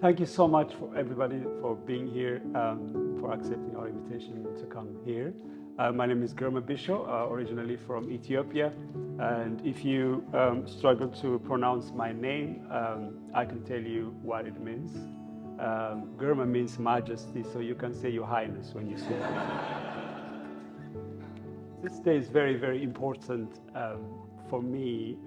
Thank you so much for everybody for being here, for accepting our invitation to come here. My name is Girma Bishaw, originally from Ethiopia. And if you struggle to pronounce my name, I can tell you what it means. Girma means majesty, so you can say Your Highness when you say it. This day is very, very important for me,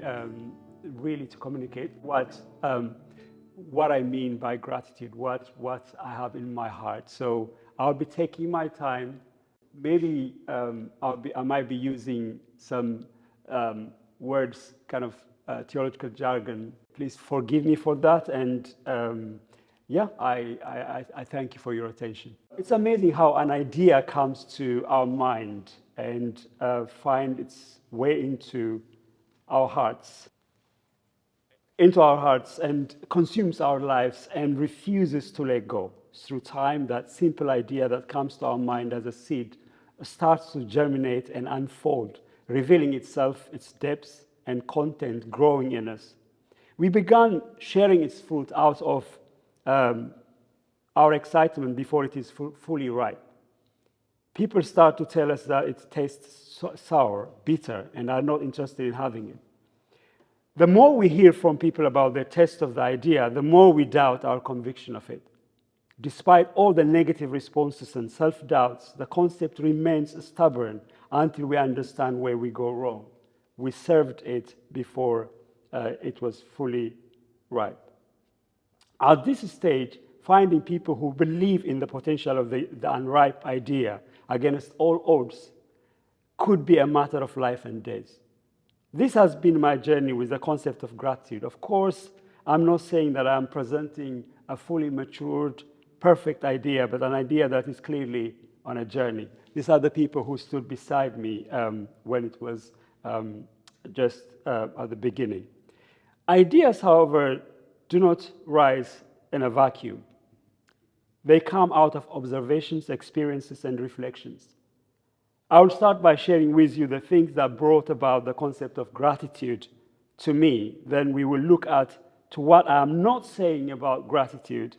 really to communicate what I mean by gratitude, what I have in my heart. So I'll be taking my time. Maybe I might be using some words, kind of theological jargon. Please forgive me for that. And I thank you for your attention. It's amazing how an idea comes to our mind and find its way into our hearts. And consumes our lives and refuses to let go. Through time, that simple idea that comes to our mind as a seed starts to germinate and unfold, revealing itself, its depths and content growing in us. We began sharing its fruit out of our excitement before it is fully ripe. People start to tell us that it tastes sour, bitter, and are not interested in having it. The more we hear from people about their taste of the idea, the more we doubt our conviction of it. Despite all the negative responses and self-doubts, the concept remains stubborn until we understand where we go wrong. We served it before it was fully ripe. At this stage, finding people who believe in the potential of the unripe idea against all odds could be a matter of life and death. This has been my journey with the concept of gratitude. Of course, I'm not saying that I'm presenting a fully matured, perfect idea, but an idea that is clearly on a journey. These are the people who stood beside me when it was just at the beginning. Ideas, however, do not rise in a vacuum. They come out of observations, experiences, and reflections. I will start by sharing with you the things that brought about the concept of gratitude to me. Then we will look at to what I am not saying about gratitude,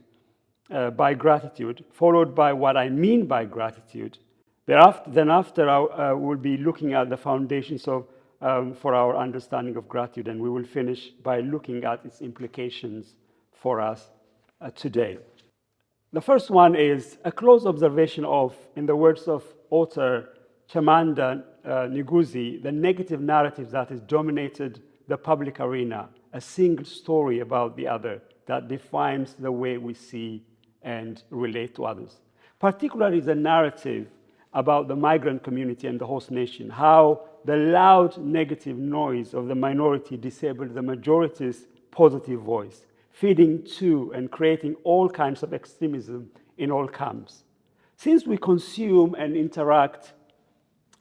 by gratitude, followed by what I mean by gratitude. Then after I will be looking at the foundations for our understanding of gratitude, and we will finish by looking at its implications for us today. The first one is a close observation of, in the words of author Chimamanda Ngozi, the negative narrative that has dominated the public arena, a single story about the other that defines the way we see and relate to others. Particularly the narrative about the migrant community and the host nation, how the loud negative noise of the minority disabled the majority's positive voice, feeding to and creating all kinds of extremism in all camps. Since we consume and interact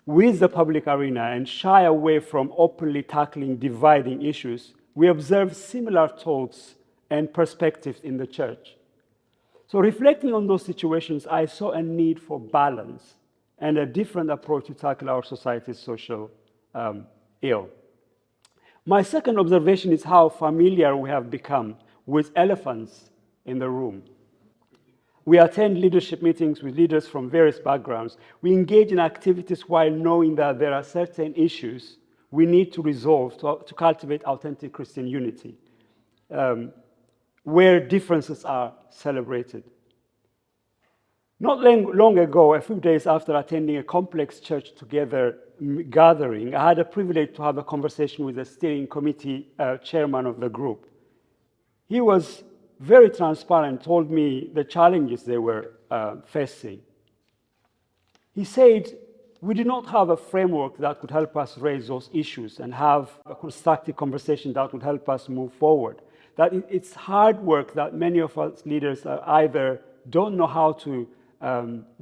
with the public arena and shy away from openly tackling dividing issues, we observe similar thoughts and perspectives in the church. So reflecting on those situations, I saw a need for balance and a different approach to tackle our society's social ill. My second observation is how familiar we have become with elephants in the room. We attend leadership meetings with leaders from various backgrounds. We engage in activities while knowing that there are certain issues we need to resolve to cultivate authentic Christian unity, where differences are celebrated. Not long ago, a few days after attending a complex church together gathering, I had a privilege to have a conversation with the steering committee chairman of the group. He was very transparent, told me the challenges they were facing. He said, we do not have a framework that could help us raise those issues and have a constructive conversation that would help us move forward. That it's hard work that many of us leaders either don't know how to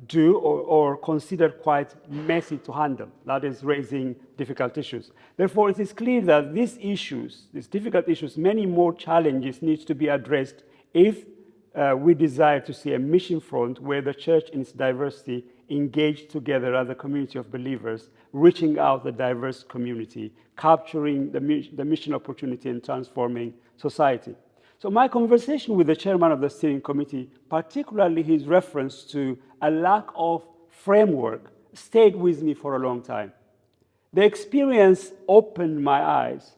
do or consider quite messy to handle. That is raising difficult issues. Therefore, it is clear that these difficult issues, many more challenges need to be addressed if we desire to see a mission front where the church in its diversity engaged together as a community of believers, reaching out the diverse community, capturing the mission opportunity and transforming society. So my conversation with the chairman of the steering committee, particularly his reference to a lack of framework, stayed with me for a long time. The experience opened my eyes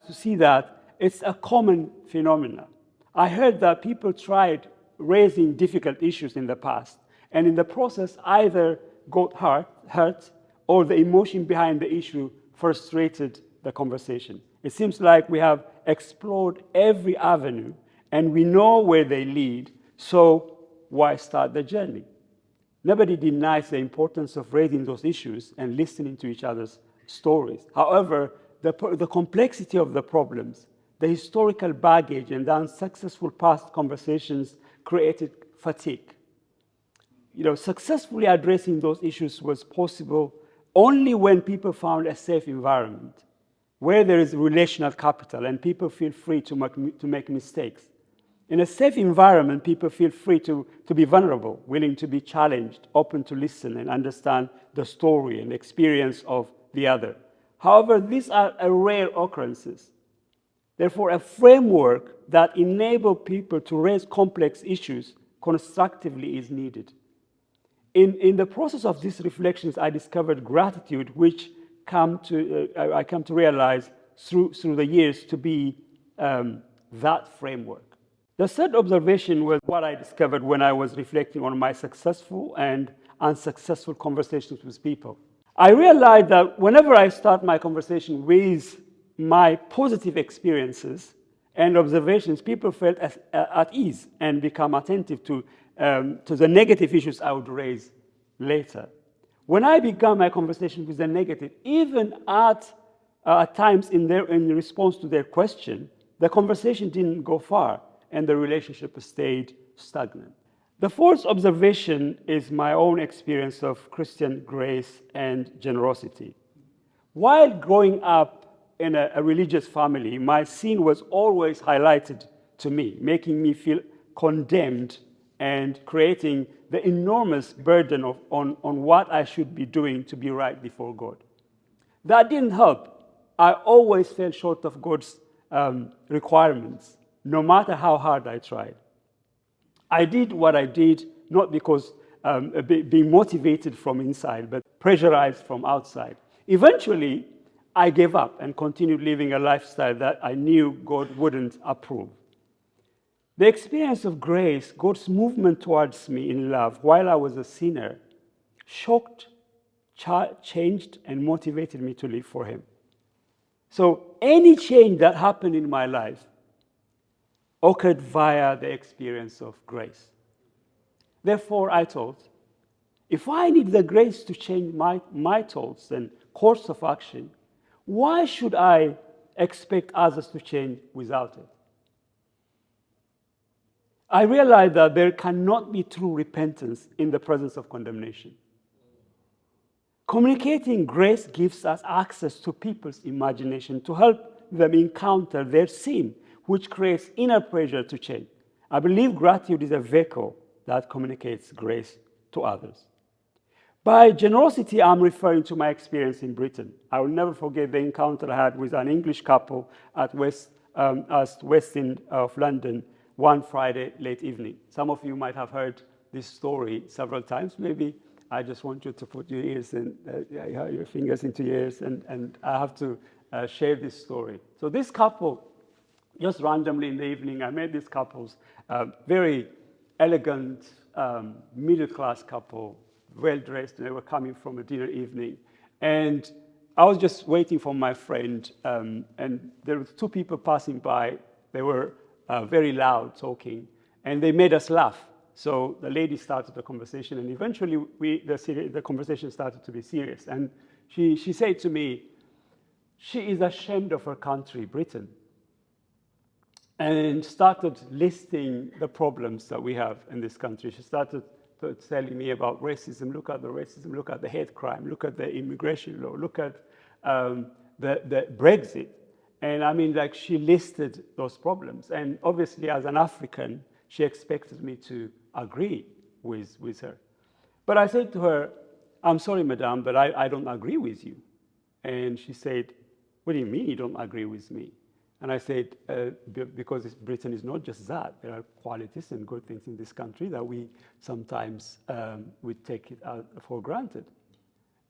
to see that it's a common phenomenon. I heard that people tried raising difficult issues in the past, and in the process either got hurt or the emotion behind the issue frustrated the conversation. It seems like we have explored every avenue and we know where they lead, so why start the journey? Nobody denies the importance of raising those issues and listening to each other's stories. However, the complexity of the problems, the historical baggage, and the unsuccessful past conversations created fatigue. Successfully addressing those issues was possible only when people found a safe environment, where there is relational capital and people feel free to make mistakes. In a safe environment, people feel free to be vulnerable, willing to be challenged, open to listen and understand the story and experience of the other. However, these are rare occurrences. Therefore, a framework that enables people to raise complex issues constructively is needed. In the process of these reflections, I discovered gratitude, which I come to realize through the years to be that framework. The third observation was what I discovered when I was reflecting on my successful and unsuccessful conversations with people. I realized that whenever I start my conversation with my positive experiences and observations, people felt at ease and become attentive to the negative issues I would raise later. When I began my conversation with the negative, even at times in response to their question, the conversation didn't go far and the relationship stayed stagnant. The fourth observation is my own experience of Christian grace and generosity. While growing up in a religious family, my sin was always highlighted to me, making me feel condemned and creating the enormous burden on what I should be doing to be right before God. That didn't help. I always fell short of God's requirements, no matter how hard I tried. I did what I did not because being motivated from inside, but pressurized from outside. Eventually, I gave up and continued living a lifestyle that I knew God wouldn't approve. The experience of grace, God's movement towards me in love while I was a sinner, shocked, changed, and motivated me to live for Him. So any change that happened in my life occurred via the experience of grace. Therefore, I thought, if I need the grace to change my thoughts and course of action, why should I expect others to change without it? I realized that there cannot be true repentance in the presence of condemnation. Communicating grace gives us access to people's imagination to help them encounter their sin, which creates inner pressure to change. I believe gratitude is a vehicle that communicates grace to others. By generosity, I'm referring to my experience in Britain. I will never forget the encounter I had with an English couple at West End of London one Friday late evening. Some of you might have heard this story several times. Maybe I just want you to put your your fingers into your ears, and I have to share this story. So this couple, just randomly in the evening, I met these couples, very elegant, middle-class couple, well-dressed, and they were coming from a dinner evening. And I was just waiting for my friend, and there were two people passing by. They were very loud talking, and they made us laugh. So the lady started the conversation, and eventually the conversation started to be serious. And she said to me, she is ashamed of her country, Britain, and started listing the problems that we have in this country. She started telling me about racism. Look at the racism, look at the hate crime, look at the immigration law, look at the Brexit. And I mean, like, she listed those problems. And obviously, as an African, she expected me to agree with her. But I said to her, I'm sorry, madam, but I don't agree with you. And she said, what do you mean you don't agree with me? And I said, because Britain is not just that. There are qualities and good things in this country that we sometimes we take it for granted.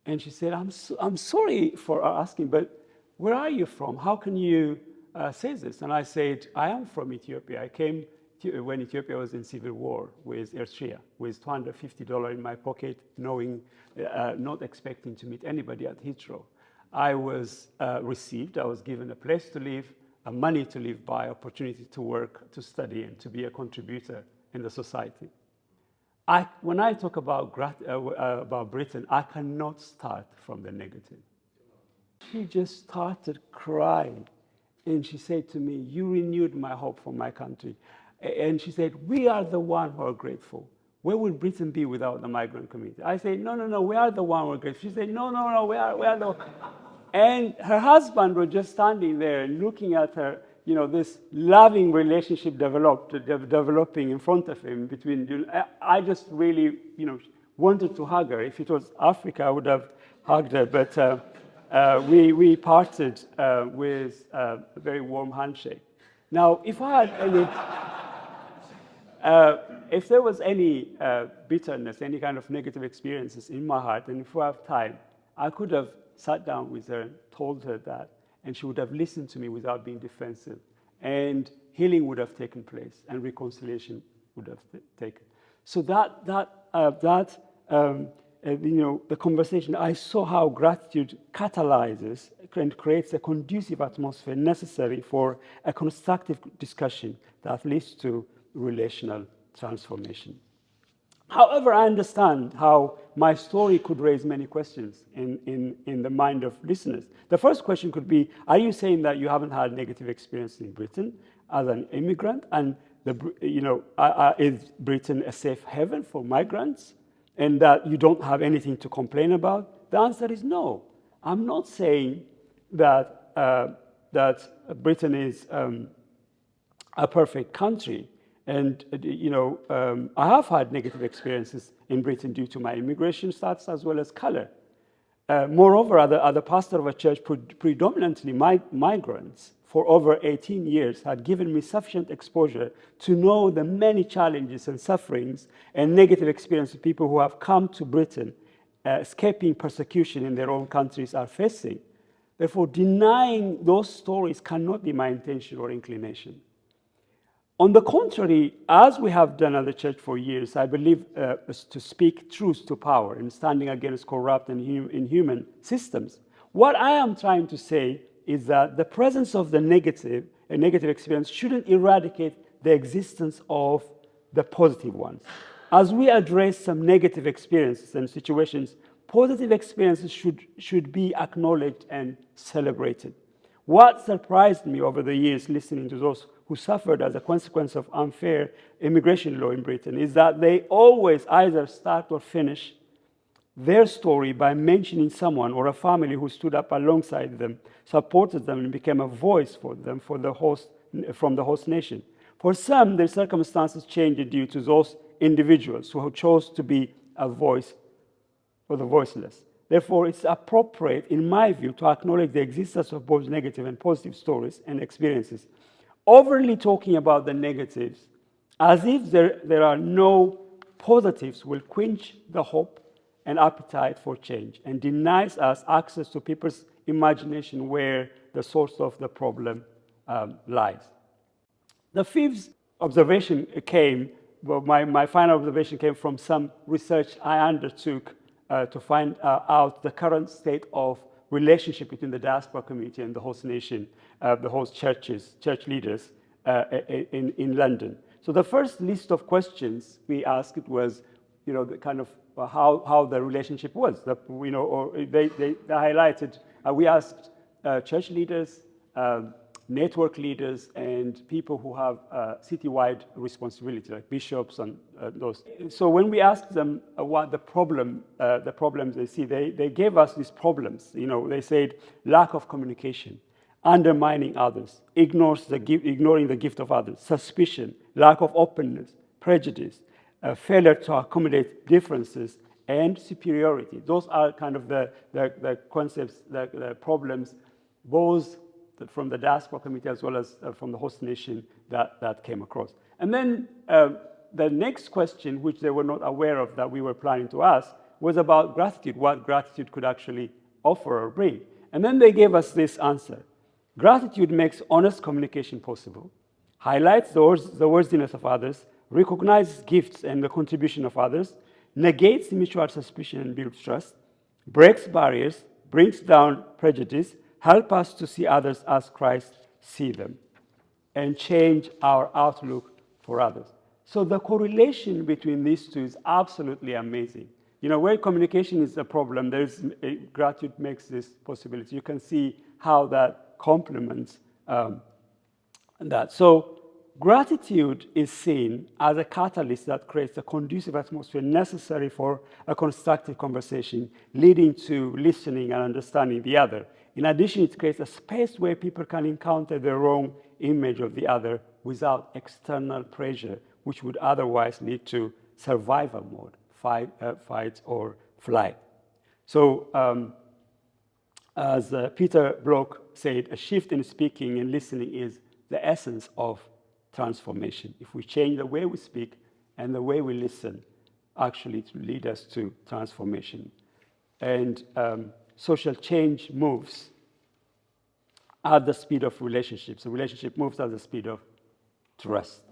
And she said, I'm sorry for asking, but where are you from? How can you say this? And I said, I am from Ethiopia. I came when Ethiopia was in civil war with Eritrea, with $250 in my pocket, knowing, not expecting to meet anybody at Heathrow. I was received, I was given a place to live, money to live by, opportunity to work, to study, and to be a contributor in the society. When I talk about Britain, I cannot start from the negative. She just started crying, and she said to me, you renewed my hope for my country. And she said, we are the one who are grateful. Where would Britain be without the migrant community? I said, no, we are the one who are grateful. She said, no, we are the one. And her husband was just standing there looking at her, this loving relationship developing in front of him between, I just really, wanted to hug her. If it was Africa, I would have hugged her, but we parted with a very warm handshake. Now, if I had any, if there was any bitterness, any kind of negative experiences in my heart, and if we have time, I could have sat down with her and told her that, and she would have listened to me without being defensive, and healing would have taken place, and reconciliation would have taken. So the conversation, I saw how gratitude catalyzes and creates a conducive atmosphere necessary for a constructive discussion that leads to relational transformation. However, I understand how my story could raise many questions in the mind of listeners. The first question could be, are you saying that you haven't had negative experience in Britain as an immigrant? And is Britain a safe haven for migrants? And that you don't have anything to complain about? The answer is no. I'm not saying that, that Britain is a perfect country. And, I have had negative experiences in Britain due to my immigration status as well as color. Moreover, as a pastor of a church predominantly migrants for over 18 years had given me sufficient exposure to know the many challenges and sufferings and negative experiences people who have come to Britain, escaping persecution in their own countries, are facing. Therefore, denying those stories cannot be my intention or inclination. On the contrary, as we have done at the church for years, I believe to speak truth to power and standing against corrupt and inhuman systems. What I am trying to say is that the presence of a negative experience shouldn't eradicate the existence of the positive ones. As we address some negative experiences and situations, positive experiences should be acknowledged and celebrated. What surprised me over the years listening to those who suffered as a consequence of unfair immigration law in Britain is that they always either start or finish their story by mentioning someone or a family who stood up alongside them, supported them, and became a voice for them from the host nation. For some, their circumstances changed due to those individuals who chose to be a voice for the voiceless. Therefore, it's appropriate, in my view, to acknowledge the existence of both negative and positive stories and experiences. Overly talking about the negatives, as if there are no positives, will quench the hope and appetite for change and denies us access to people's imagination where the source of the problem lies. The fifth observation my final observation came from some research I undertook to find out the current state of relationship between the diaspora community and the host nation, the host churches, church leaders in London. So the first list of questions we asked was, the kind of how the relationship was. They highlighted. We asked church leaders, network leaders, and people who have citywide responsibility, like bishops and those. So when we asked them what the problems they see, they gave us these problems. They said lack of communication, undermining others, ignoring the gift of others, suspicion, lack of openness, prejudice, failure to accommodate differences, and superiority. Those are kind of the concepts, the problems, both from the diaspora community as well as from the host nation that came across. And then the next question, which they were not aware of that we were planning to ask, was about gratitude, what gratitude could actually offer or bring. And then they gave us this answer. Gratitude makes honest communication possible, highlights the worthiness of others, recognizes gifts and the contribution of others, negates mutual suspicion and builds trust, breaks barriers, brings down prejudice, help us to see others as Christ sees them, and change our outlook for others. So the correlation between these two is absolutely amazing. You know, where communication is a problem, gratitude makes this possibility. You can see how that complements that. So gratitude is seen as a catalyst that creates a conducive atmosphere necessary for a constructive conversation, leading to listening and understanding the other. In addition, it creates a space where people can encounter their own image of the other without external pressure, which would otherwise lead to survival mode, fight or flight. So as Peter Bloch said, a shift in speaking and listening is the essence of transformation. If we change the way we speak and the way we listen, actually it will lead us to transformation. And social change moves at the speed of relationships. A relationship moves at the speed of trust.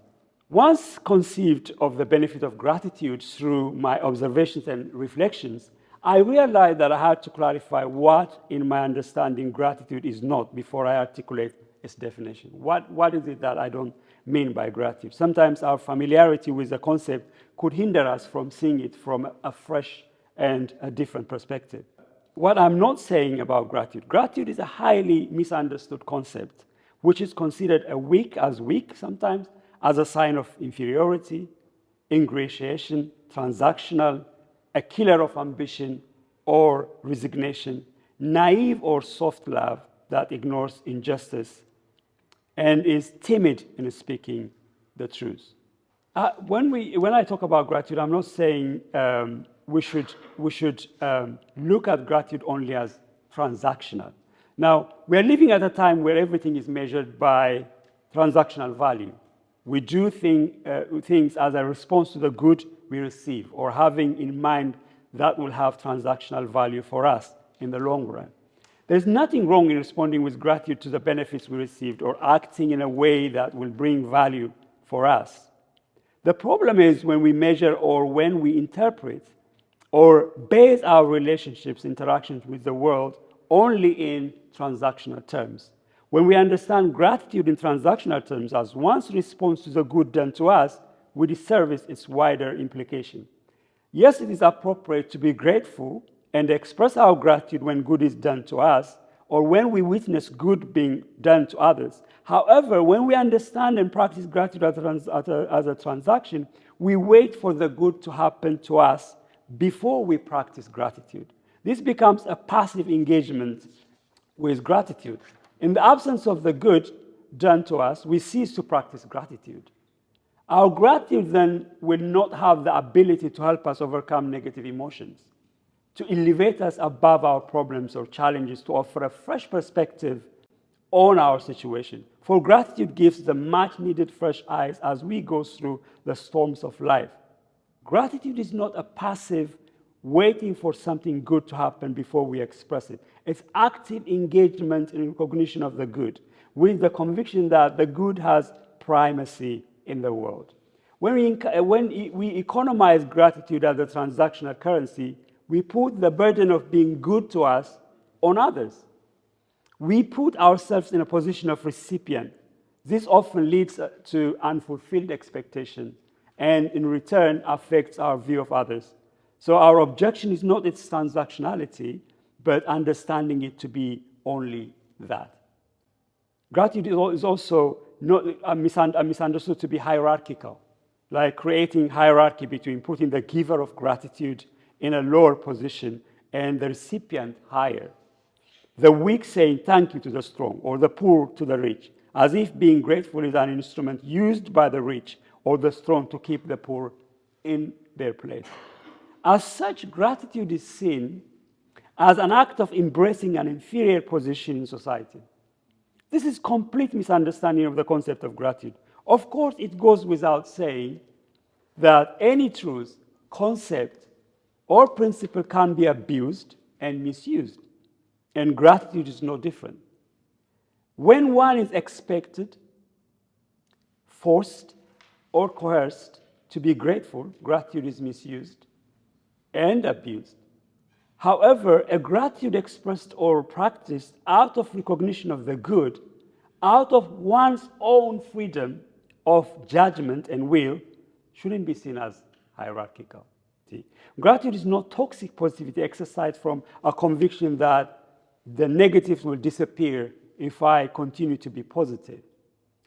Once conceived of the benefit of gratitude through my observations and reflections, I realized that I had to clarify what, in my understanding, gratitude is not before I articulate its definition. What is it that I don't mean by gratitude? Sometimes our familiarity with the concept could hinder us from seeing it from a fresh and a different perspective. What I'm not saying about gratitude is a highly misunderstood concept, which is considered weak sometimes, as a sign of inferiority, ingratiation, transactional, a killer of ambition or resignation, naive or soft love that ignores injustice and is timid in speaking the truth. When I talk about gratitude, I'm not saying we should look at gratitude only as transactional. Now, we're living at a time where everything is measured by transactional value. We do things as a response to the good we receive, or having in mind that will have transactional value for us in the long run. There's nothing wrong in responding with gratitude to the benefits we received or acting in a way that will bring value for us. The problem is when we measure or when we interpret or base our relationships, interactions with the world only in transactional terms. When we understand gratitude in transactional terms as one's response to the good done to us, we disservice its wider implication. Yes, it is appropriate to be grateful and express our gratitude when good is done to us or when we witness good being done to others. However, when we understand and practice gratitude as a transaction, we wait for the good to happen to us before we practice gratitude. This becomes a passive engagement with gratitude. In the absence of the good done to us, we cease to practice gratitude. Our gratitude then will not have the ability to help us overcome negative emotions, to elevate us above our problems or challenges, to offer a fresh perspective on our situation. For gratitude gives the much needed fresh eyes as we go through the storms of life. Gratitude is not a passive waiting for something good to happen before we express it. It's active engagement in recognition of the good, with the conviction that the good has primacy in the world. When we economize gratitude as a transactional currency, we put the burden of being good to us on others. We put ourselves in a position of recipient. This often leads to unfulfilled expectations and in return affects our view of others. So our objection is not its transactionality, but understanding it to be only that. Gratitude is also not misunderstood to be hierarchical, like creating hierarchy between putting the giver of gratitude in a lower position and the recipient higher. The weak saying thank you to the strong, or the poor to the rich, as if being grateful is an instrument used by the rich or the strong to keep the poor in their place. As such, gratitude is seen as an act of embracing an inferior position in society. This is complete misunderstanding of the concept of gratitude. Of course, it goes without saying that any truth, concept, or principle can be abused and misused, and gratitude is no different. When one is expected, forced, or coerced to be grateful, gratitude is misused and abused. However, a gratitude expressed or practiced out of recognition of the good, out of one's own freedom of judgment and will, shouldn't be seen as hierarchical. Gratitude is not toxic positivity exercised from a conviction that the negatives will disappear if I continue to be positive,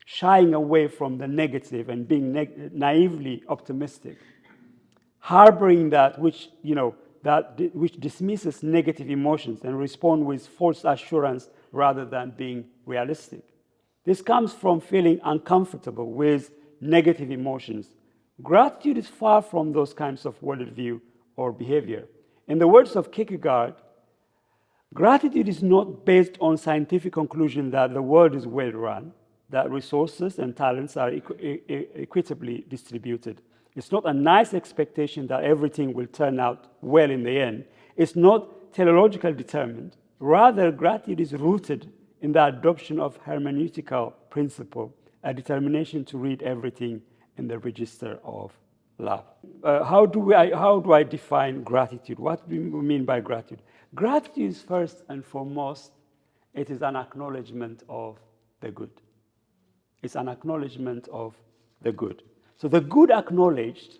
shying away from the negative and being naively optimistic, harboring that which, which dismisses negative emotions and respond with false assurance rather than being realistic. This comes from feeling uncomfortable with negative emotions. Gratitude is far from those kinds of worldview or behavior. In the words of Kierkegaard, gratitude is not based on scientific conclusion that the world is well run, that resources and talents are equitably distributed. It's not a nice expectation that everything will turn out well in the end. It's not teleologically determined. Rather, gratitude is rooted in the adoption of hermeneutical principle, a determination to read everything in the register of love. How do I define gratitude? What do we mean by gratitude? Gratitude is first and foremost, it is an acknowledgement of the good. It's an acknowledgement of the good. So the good acknowledged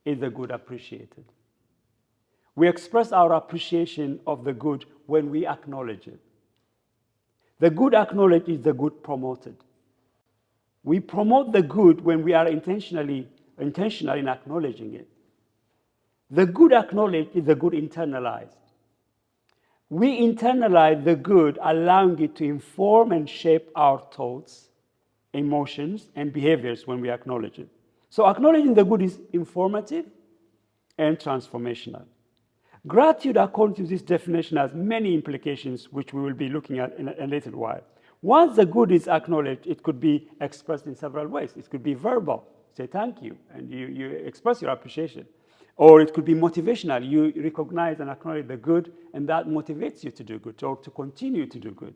is the good appreciated. We express our appreciation of the good when we acknowledge it. The good acknowledged is the good promoted. We promote the good when we are intentional in acknowledging it. The good acknowledged is the good internalized. We internalize the good, allowing it to inform and shape our thoughts, emotions, and behaviors when we acknowledge it. So acknowledging the good is informative and transformational. Gratitude, according to this definition, has many implications, which we will be looking at in a little while. Once the good is acknowledged, it could be expressed in several ways. It could be verbal, say thank you, and you express your appreciation. Or it could be motivational. You recognize and acknowledge the good, and that motivates you to do good, or to continue to do good.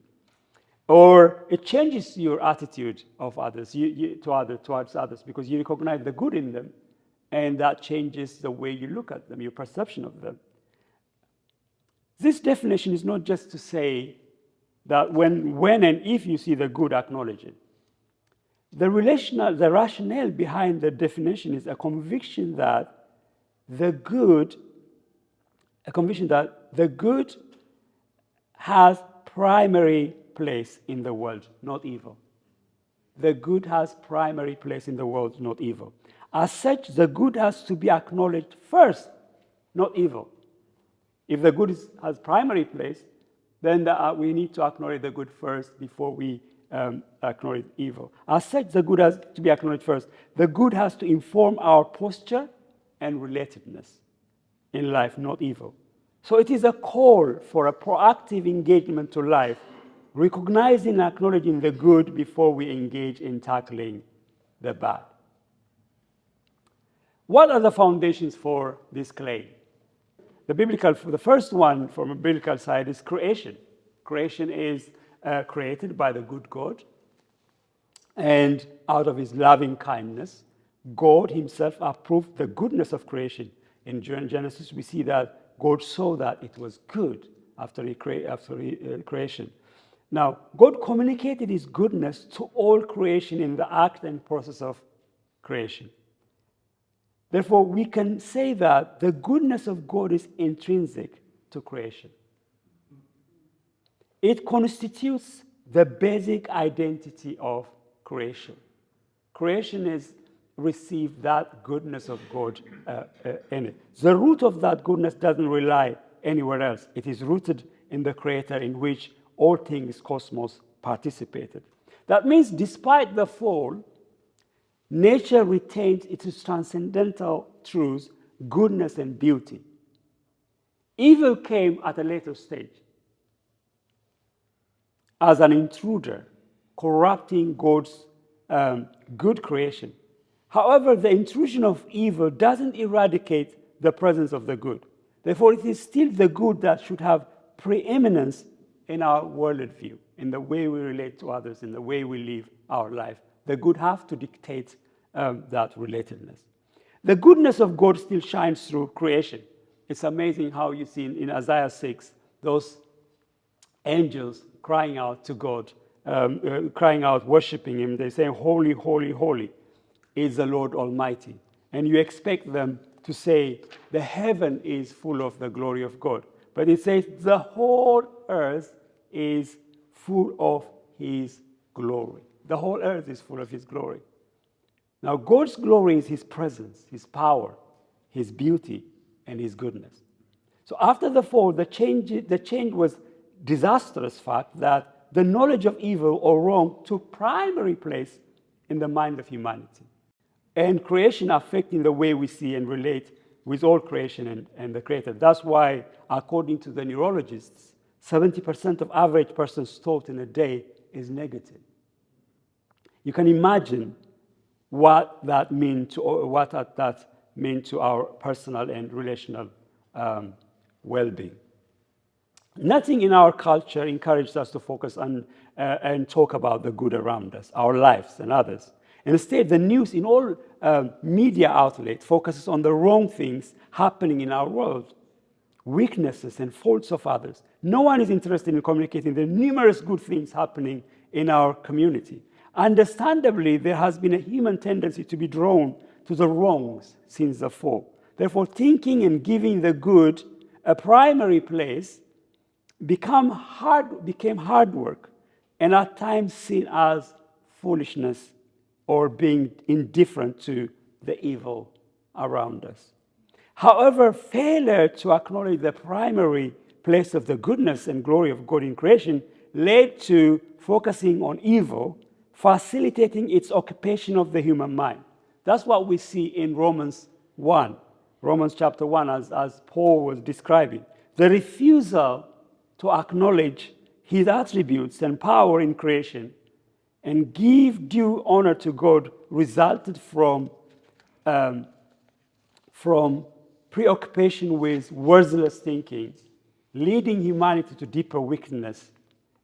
Or it changes your attitude of others, towards others, because you recognize the good in them, and that changes the way you look at them, your perception of them. This definition is not just to say that when and if you see the good, acknowledge it. The rationale behind the definition is a conviction that the good has primary place in the world, not evil. The good has primary place in the world, not evil. As such, the good has to be acknowledged first, not evil. If the good has primary place, then we need to acknowledge the good first before we acknowledge evil. As such, the good has to be acknowledged first. The good has to inform our posture and relatedness in life, not evil. So it is a call for a proactive engagement to life, recognizing and acknowledging the good before we engage in tackling the bad. What are the foundations for this claim? The first one from a biblical side is creation. Creation is created by the good God, and out of his loving kindness, God himself approved the goodness of creation. In Genesis, we see that God saw that it was good after creation. Now, God communicated his goodness to all creation in the act and process of creation. Therefore, we can say that the goodness of God is intrinsic to creation. It constitutes the basic identity of creation. Creation is received that goodness of God in it. The root of that goodness doesn't rely anywhere else. It is rooted in the Creator, in which all things cosmos participated. That means despite the fall, nature retains its transcendental truths, goodness and beauty. Evil came at a later stage as an intruder corrupting God's good creation. However, the intrusion of evil doesn't eradicate the presence of the good. Therefore, it is still the good that should have preeminence in our worldview, in the way we relate to others, in the way we live our life. The good have to dictate that relatedness. The goodness of God still shines through creation. It's amazing how you see in Isaiah 6, those angels crying out to God, crying out, worshiping Him. They say, "Holy, holy, holy is the Lord Almighty." And you expect them to say, "The heaven is full of the glory of God." But it says, "The whole earth is full of His glory." The whole earth is full of His glory. Now, God's glory is His presence, His power, His beauty, and His goodness. So after the fall, the change was disastrous fact that the knowledge of evil or wrong took primary place in the mind of humanity. And creation affecting the way we see and relate with all creation and the Creator. That's why, according to the neurologists, 70% of average person's thought in a day is negative. You can imagine what that means to our personal and relational well-being. Nothing in our culture encourages us to focus on and talk about the good around us, our lives and others. Instead, the news in all media outlets focuses on the wrong things happening in our world, weaknesses and faults of others. No one is interested in communicating the numerous good things happening in our community. Understandably, there has been a human tendency to be drawn to the wrongs since the fall. Therefore, thinking and giving the good a primary place became hard work, and at times seen as foolishness or being indifferent to the evil around us. However, failure to acknowledge the primary place of the goodness and glory of God in creation led to focusing on evil, facilitating its occupation of the human mind. That's what we see in Romans chapter 1, as Paul was describing. The refusal to acknowledge His attributes and power in creation and give due honor to God resulted from preoccupation with worthless thinking, leading humanity to deeper wickedness.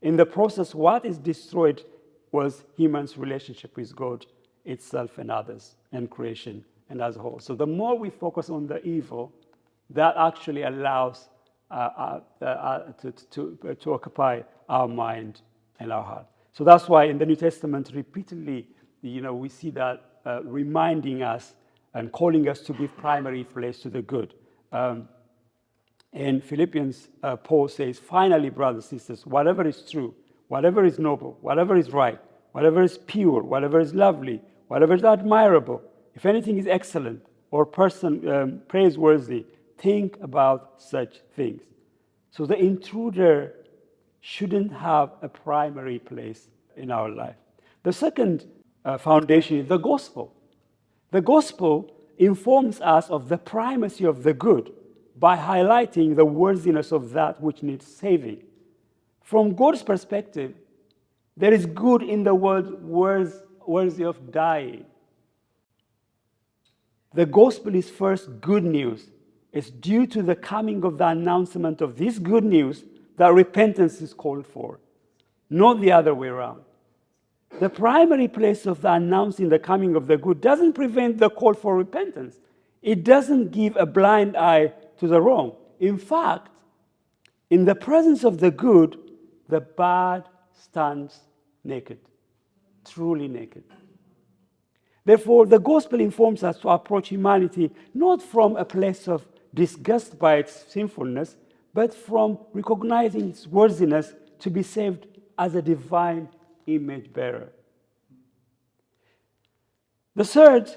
In the process, what is destroyed was humans' relationship with God, itself and others, and creation and as a whole. So the more we focus on the evil, that actually allows to occupy our mind and our heart. So that's why in the New Testament, repeatedly, we see that reminding us and calling us to give primary place to the good. In Philippians, Paul says, "Finally, brothers and sisters, whatever is true, whatever is noble, whatever is right, whatever is pure, whatever is lovely, whatever is admirable, if anything is excellent or praiseworthy, think about such things." So the intruder shouldn't have a primary place in our life. The second foundation is the gospel. The gospel informs us of the primacy of the good by highlighting the worthiness of that which needs saving. From God's perspective, there is good in the world worthy of dying. The gospel is first good news. It's due to the coming of the announcement of this good news that repentance is called for, not the other way around. The primary place of the announcing the coming of the good doesn't prevent the call for repentance. It doesn't give a blind eye to the wrong. In fact, in the presence of the good, the bad stands naked, truly naked. Therefore, the gospel informs us to approach humanity not from a place of disgust by its sinfulness, but from recognizing its worthiness to be saved as a divine image bearer. The third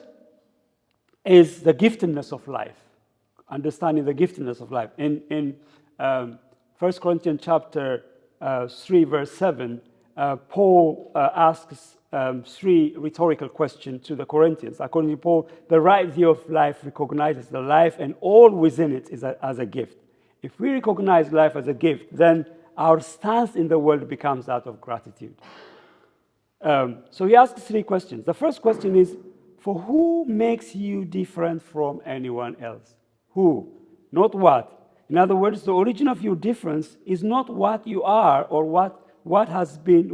is the giftedness of life, understanding the giftedness of life. In 1 Corinthians chapter 3, verse 7, Paul asks 3 rhetorical questions to the Corinthians. According to Paul, the right view of life recognizes the life and all within it as a gift. If we recognize life as a gift, then our stance in the world becomes that of gratitude. So he asks three questions. The first question is, for who makes you different from anyone else? Who, not what. In other words, the origin of your difference is not what you are or what has been,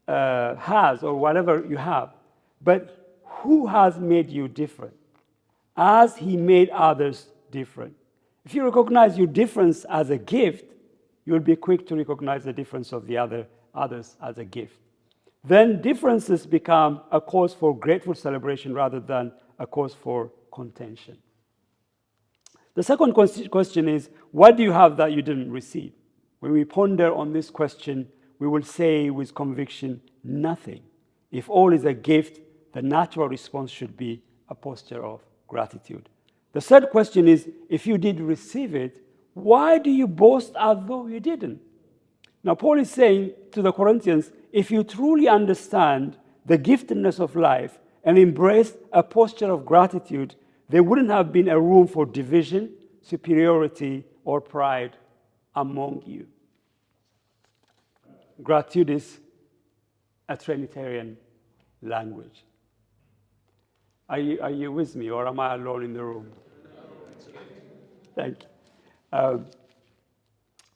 has or whatever you have, but who has made you different, as he made others different. If you recognize your difference as a gift, you'll be quick to recognize the difference of the others as a gift. Then differences become a cause for grateful celebration rather than a cause for contention. The second question is, what do you have that you didn't receive? When we ponder on this question, we will say with conviction, nothing. If all is a gift, the natural response should be a posture of gratitude. The third question is, if you did receive it, why do you boast as though you didn't? Now, Paul is saying to the Corinthians, if you truly understand the giftedness of life and embrace a posture of gratitude, there wouldn't have been a room for division, superiority, or pride among you. Gratitude is a Trinitarian language. Are you with me, or am I alone in the room? Thank you.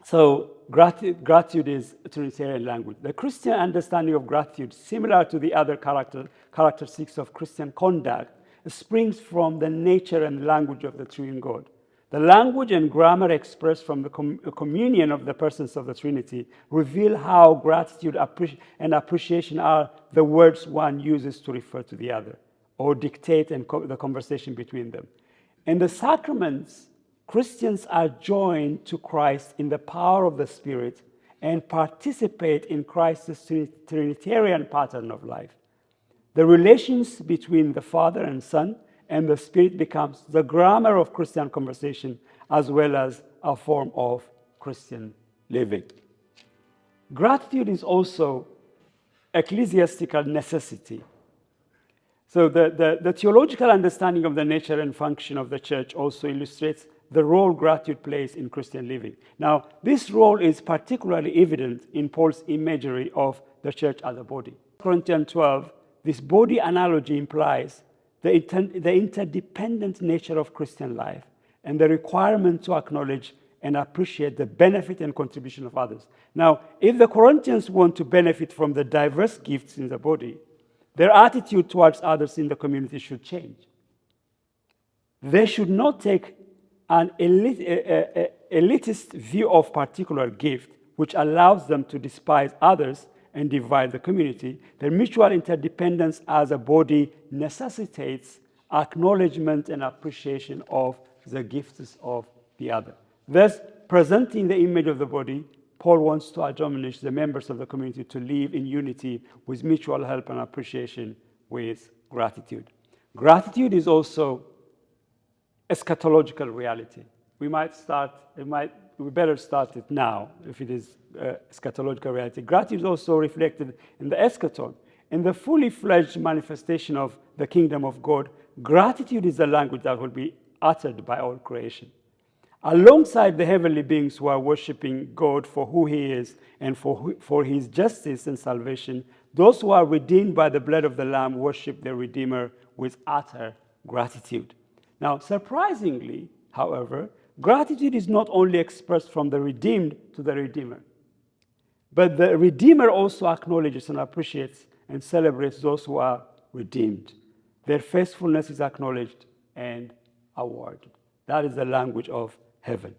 So gratitude is a Trinitarian language. The Christian understanding of gratitude, similar to the other characteristics of Christian conduct, springs from the nature and language of the triune God. The language and grammar expressed from the communion of the persons of the Trinity reveal how gratitude and appreciation are the words one uses to refer to the other, or dictate the conversation between them. In the sacraments, Christians are joined to Christ in the power of the Spirit and participate in Christ's Trinitarian pattern of life. The relations between the Father and Son and the Spirit becomes the grammar of Christian conversation as well as a form of Christian living. Gratitude is also ecclesiastical necessity. So the theological understanding of the nature and function of the church also illustrates the role gratitude plays in Christian living. Now, this role is particularly evident in Paul's imagery of the church as a body. Corinthians 12, this body analogy implies the interdependent nature of Christian life and the requirement to acknowledge and appreciate the benefit and contribution of others. Now, if the Corinthians want to benefit from the diverse gifts in the body, their attitude towards others in the community should change. They should not take an elitist view of particular gift, which allows them to despise others and divide the community. Their mutual interdependence as a body necessitates acknowledgement and appreciation of the gifts of the other. Thus, presenting the image of the body, Paul wants to admonish the members of the community to live in unity with mutual help and appreciation with gratitude. Gratitude is also eschatological reality. We better start it now if it is eschatological reality. Gratitude is also reflected in the eschaton. In the fully fledged manifestation of the kingdom of God, gratitude is the language that will be uttered by all creation. Alongside the heavenly beings who are worshiping God for who he is and for his justice and salvation, those who are redeemed by the blood of the Lamb worship their Redeemer with utter gratitude. Now, surprisingly, however, gratitude is not only expressed from the redeemed to the Redeemer, but the Redeemer also acknowledges and appreciates and celebrates those who are redeemed. Their faithfulness is acknowledged and awarded. That is the language of heaven.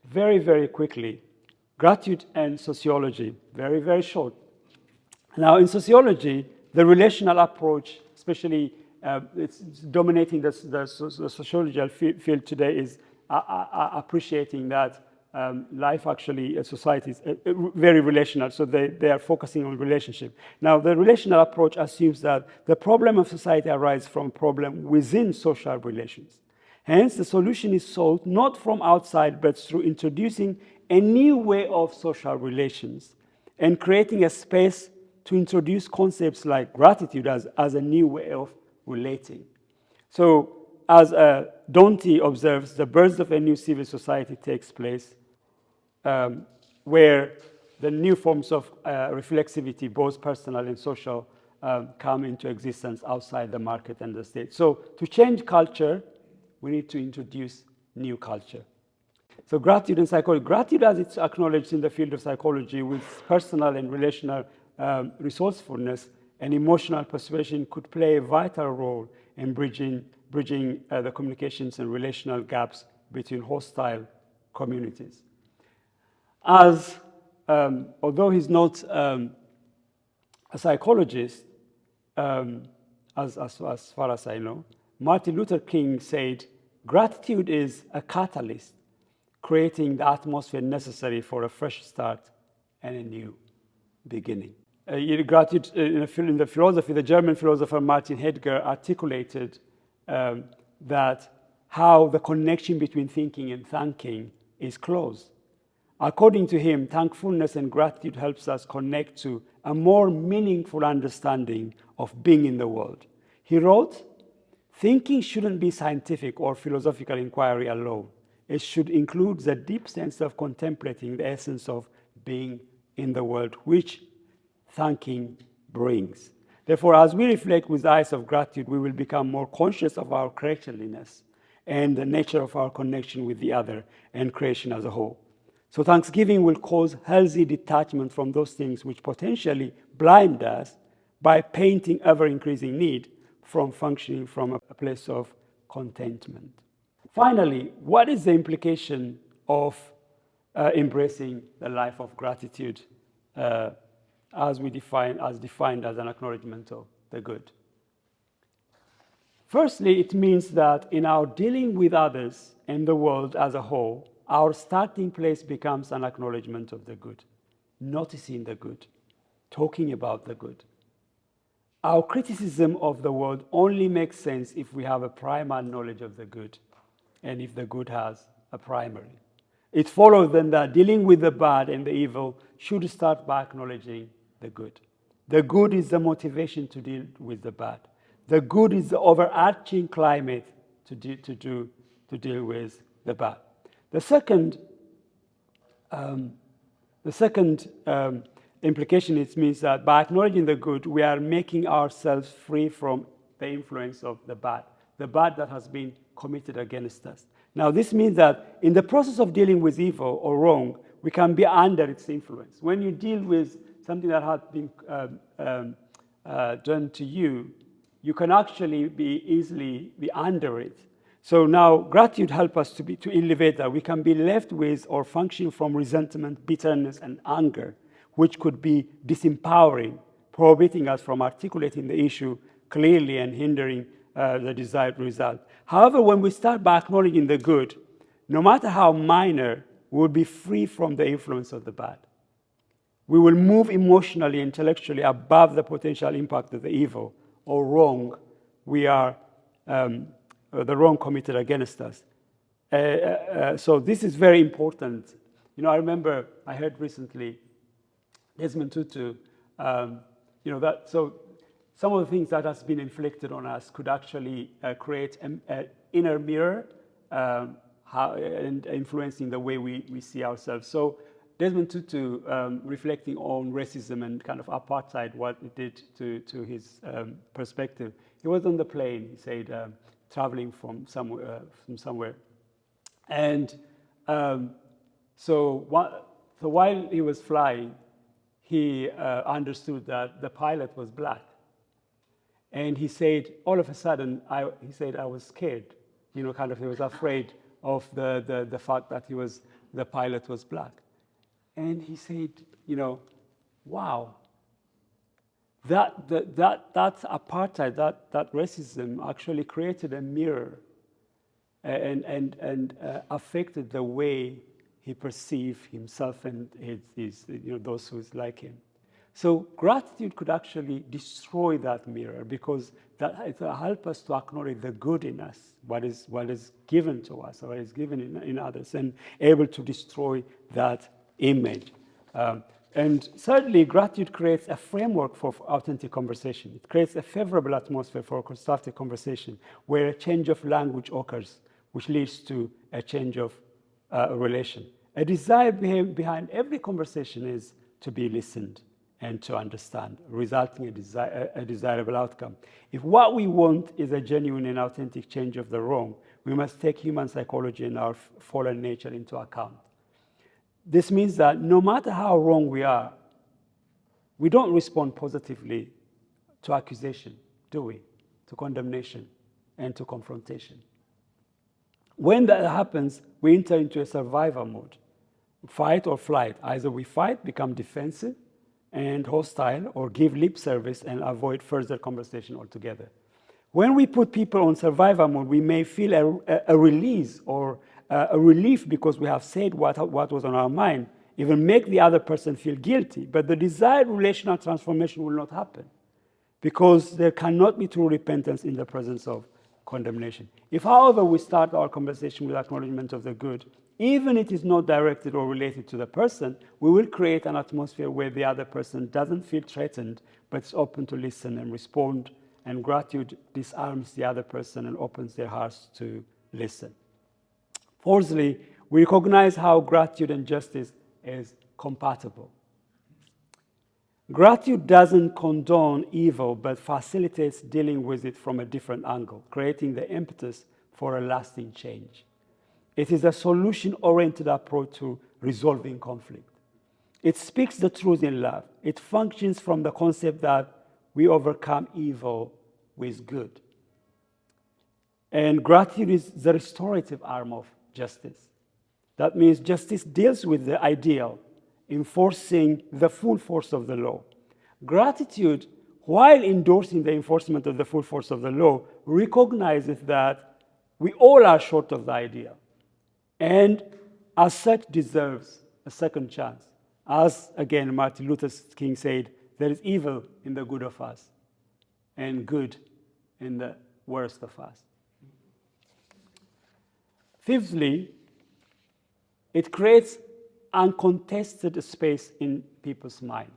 Very, very quickly, gratitude and sociology, very, very short. Now, in sociology, the relational approach, especially it's dominating the sociological field today, is appreciating that life actually, society is very relational, so they are focusing on relationship. Now, the relational approach assumes that the problem of society arises from a problem within social relations. Hence, the solution is solved not from outside, but through introducing a new way of social relations and creating a space to introduce concepts like gratitude as a new way of relating. So, as Dante observes, the birth of a new civil society takes place where the new forms of reflexivity, both personal and social, come into existence outside the market and the state. So to change culture, we need to introduce new culture. So gratitude and psychology. Gratitude, as it's acknowledged in the field of psychology, with personal and relational resourcefulness and emotional persuasion, could play a vital role in bridging the communications and relational gaps between hostile communities. Although he's not a psychologist, as far as I know, Martin Luther King said, gratitude is a catalyst, creating the atmosphere necessary for a fresh start and a new beginning. Gratitude in the philosophy, the German philosopher Martin Heidegger articulated that how the connection between thinking and thanking is close. According to him, thankfulness and gratitude helps us connect to a more meaningful understanding of being in the world. He wrote, "Thinking shouldn't be scientific or philosophical inquiry alone. It should include the deep sense of contemplating the essence of being in the world, which thanking brings." Therefore, as we reflect with eyes of gratitude, we will become more conscious of our creatureliness and the nature of our connection with the other and creation as a whole. So thanksgiving will cause healthy detachment from those things which potentially blind us by painting ever-increasing need from functioning from a place of contentment. Finally, what is the implication of embracing the life of gratitude as defined as an acknowledgement of the good? Firstly, it means that in our dealing with others and the world as a whole, our starting place becomes an acknowledgement of the good, noticing the good, talking about the good. Our criticism of the world only makes sense if we have a primal knowledge of the good, and if the good has a primary. It follows then that dealing with the bad and the evil should start by acknowledging the good. The good is the motivation to deal with the bad. The good is the overarching climate to deal with the bad. The second implication means that by acknowledging the good, we are making ourselves free from the influence of the bad that has been committed against us. Now, this means that in the process of dealing with evil or wrong, we can be under its influence. When you deal with something that has been done to you, you can actually easily be under it. So now gratitude helps us to elevate that. We can be left with or function from resentment, bitterness, and anger, which could be disempowering, prohibiting us from articulating the issue clearly and hindering the desired result. However, when we start by acknowledging the good, no matter how minor, we will be free from the influence of the bad. We will move emotionally, intellectually above the potential impact of the evil or wrong the wrong committed against us. So this is very important. I remember I heard recently Desmond Tutu, so some of the things that has been inflicted on us could actually create an inner mirror and influencing the way we see ourselves. So Desmond Tutu, reflecting on racism and kind of apartheid, what it did to his perspective. He was on the plane, he said, traveling from somewhere. And so while he was flying, he understood that the pilot was black. And he said, all of a sudden, I was scared. He was afraid of the fact that the pilot was black. And he said, wow, that apartheid, that racism actually created a mirror and affected the way he perceived himself and his those who is like him. So gratitude could actually destroy that mirror, because it will help us to acknowledge the good in us, what is given to us, or what is given in others, and able to destroy that image. And thirdly, gratitude creates a framework for authentic conversation. It creates a favorable atmosphere for constructive conversation, where a change of language occurs, which leads to a change of relation. A desire behind every conversation is to be listened and to understand, resulting in a desirable outcome. If what we want is a genuine and authentic change of the wrong, we must take human psychology and our fallen nature into account. This means that no matter how wrong we are, we don't respond positively to accusation, do we? To condemnation and to confrontation. When that happens, we enter into a survival mode, fight or flight. Either we fight, become defensive and hostile, or give lip service and avoid further conversation altogether. When we put people on survival mode, we may feel a release or a relief because we have said what was on our mind, even make the other person feel guilty. But the desired relational transformation will not happen because there cannot be true repentance in the presence of condemnation. If, however, we start our conversation with acknowledgement of the good, even if it is not directed or related to the person, we will create an atmosphere where the other person doesn't feel threatened, but is open to listen and respond, and gratitude disarms the other person and opens their hearts to listen. Fourthly, we recognize how gratitude and justice is compatible. Gratitude doesn't condone evil, but facilitates dealing with it from a different angle, creating the impetus for a lasting change. It is a solution-oriented approach to resolving conflict. It speaks the truth in love. It functions from the concept that we overcome evil with good. And gratitude is the restorative arm of justice. That means justice deals with the ideal, enforcing the full force of the law. Gratitude, while endorsing the enforcement of the full force of the law, recognizes that we all are short of the ideal, and as such deserves a second chance. As, again, Martin Luther King said, there is evil in the good of us, and good in the worst of us. Fifthly, it creates uncontested space in people's mind.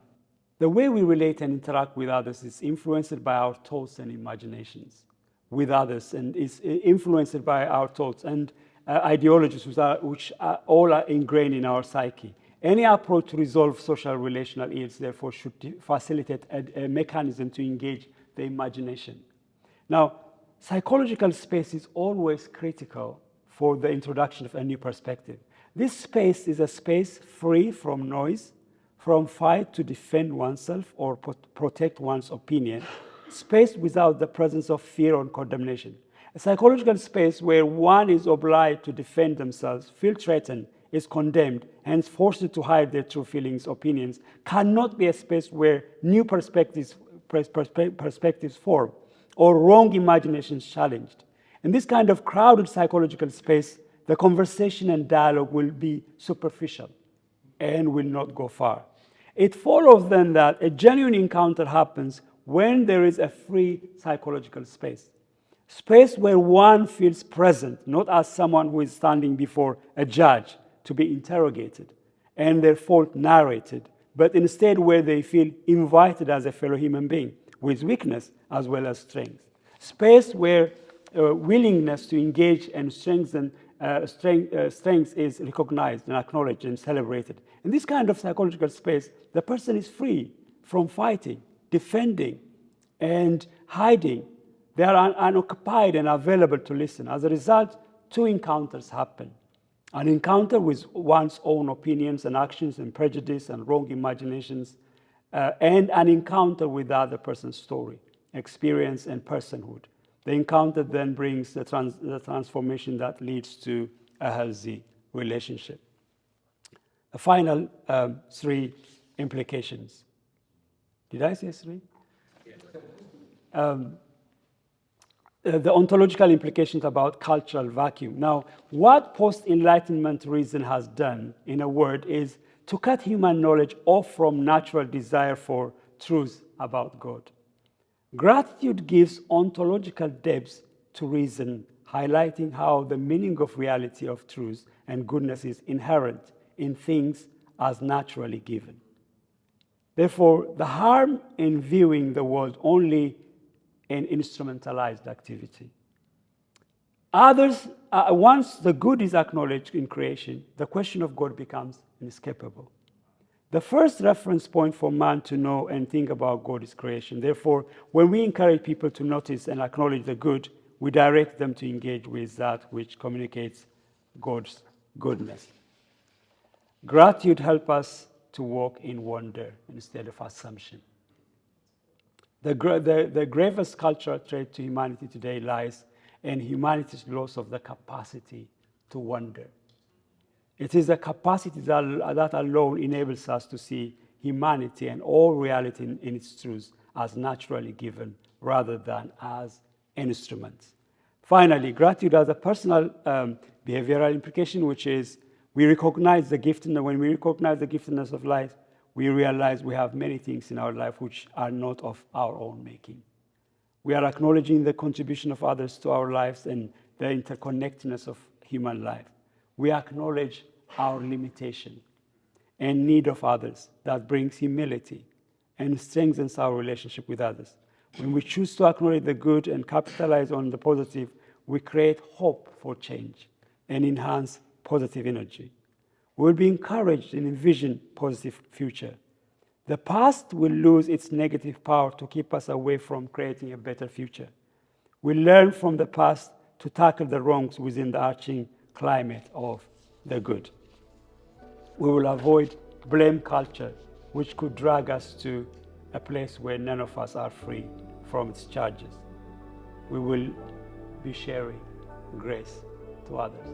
The way we relate and interact with others is influenced by our thoughts and imaginations with others, and is influenced by our thoughts and ideologies which all are ingrained in our psyche. Any approach to resolve social relational ills, therefore, should facilitate a mechanism to engage the imagination. Now, psychological space is always critical for the introduction of a new perspective. This space is a space free from noise, from fight to defend oneself or protect one's opinion, space without the presence of fear or condemnation. A psychological space where one is obliged to defend themselves, feel threatened, is condemned, and is forced to hide their true feelings, opinions, cannot be a space where new perspectives form or wrong imaginations challenged. In this kind of crowded psychological space, the conversation and dialogue will be superficial and will not go far. It follows then that a genuine encounter happens when there is a free psychological space. Space where one feels present, not as someone who is standing before a judge to be interrogated and their fault narrated, but instead where they feel invited as a fellow human being with weakness as well as strength. Space where willingness to engage and strengthen strength is recognized and acknowledged and celebrated. In this kind of psychological space, the person is free from fighting, defending, and hiding. They are unoccupied and available to listen. As a result, two encounters happen. An encounter with one's own opinions and actions and prejudice and wrong imaginations, and an encounter with the other person's story, experience, and personhood. The encounter then brings the transformation that leads to a healthy relationship. The final three implications. Did I say three? The ontological implications about cultural vacuum. Now, what post-Enlightenment reason has done, in a word, is to cut human knowledge off from natural desire for truth about God. Gratitude gives ontological depth to reason, highlighting how the meaning of reality of truth and goodness is inherent in things as naturally given. Therefore, the harm in viewing the world only in instrumentalized activity. Once the good is acknowledged in creation, the question of God becomes inescapable. The first reference point for man to know and think about God is creation. Therefore, when we encourage people to notice and acknowledge the good, we direct them to engage with that which communicates God's goodness. Gratitude helps us to walk in wonder instead of assumption. The gravest cultural threat to humanity today lies in humanity's loss of the capacity to wonder. It is a capacity that alone enables us to see humanity and all reality in its truths as naturally given rather than as instruments. Finally, gratitude has a personal behavioral implication, which is we recognize the giftedness. When we recognize the giftedness of life, we realize we have many things in our life which are not of our own making. We are acknowledging the contribution of others to our lives and the interconnectedness of human life. We acknowledge our limitation and need of others. That brings humility and strengthens our relationship with others. When we choose to acknowledge the good and capitalize on the positive, we create hope for change and enhance positive energy. We will be encouraged and envision positive future. The past will lose its negative power to keep us away from creating a better future. We learn from the past to tackle the wrongs within the arching climate of the good. We will avoid blame culture, which could drag us to a place where none of us are free from its charges. We will be sharing grace to others.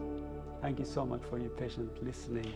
Thank you so much for your patient listening.